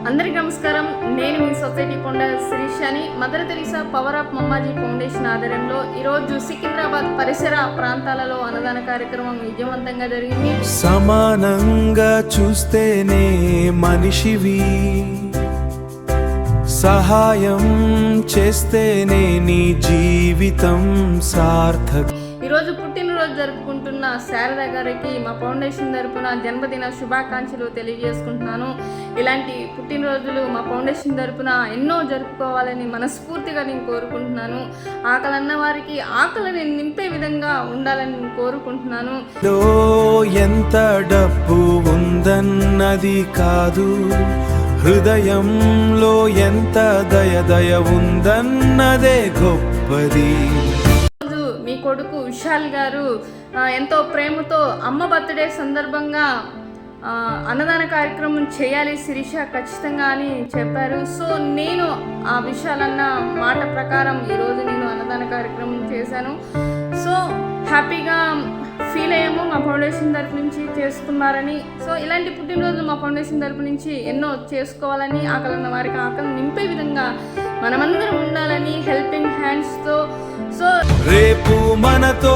అందరికీ నమస్కారం. నేను మీ సొసైటీ ఫౌండర్ శిరీషాని. Mother Teresa power of Mammaji foundation ఆధ్వర్యంలో ఈరోజు సికింద్రాబాద్ పరిసర ప్రాంతాలలో అన్నదాన కార్యక్రమం విజయవంతంగా జరిగింది. సమానంగా చూస్తేనే మనిషివి, సహాయం చేస్తేనే నీ జీవితం సార్థకం. ఈరోజు పుట్టినరోజు జరుపుకుంటున్న శారద గారికి మా ఫౌండేషన్ తరపున జన్మదిన శుభాకాంక్షలు తెలియజేసుకుంటున్నాను. ఇలాంటి పుట్టినరోజులు మా ఫౌండేషన్ తరపున ఎన్నో జరుపుకోవాలని మనస్ఫూర్తిగా నేను కోరుకుంటున్నాను. ఆకలన్న వారికి ఆకలిని నింపే విధంగా ఉండాలని నేను కోరుకుంటున్నాను. ఎంత డబ్బు ఉందన్నది కాదు, హృదయంలో ఎంత దయ ఉందన్నదే గొప్పది. మీ కొడుకు విశాల్ గారు ఎంతో ప్రేమతో అమ్మ బర్త్డే సందర్భంగా అన్నదాన కార్యక్రమం చేయాలి శిరీష ఖచ్చితంగా అని చెప్పారు. సో నేను ఆ విశాల్ అన్న మాట ప్రకారం ఈరోజు నేను అన్నదాన కార్యక్రమం చేశాను. సో హ్యాపీగా ఫీల్ అయ్యాము మా ఫౌండేషన్ తరపు నుంచి చేసుకున్నారని. సో ఇలాంటి పుట్టినరోజులు మా ఫౌండేషన్ తరపు నుంచి ఎన్నో చేసుకోవాలని, ఆకలిన్న వారికి ఆకలి నింపే విధంగా మనమందరం ఉండాలని హెల్పింగ్ హ్యాండ్స్తో. సో రేపు మనతో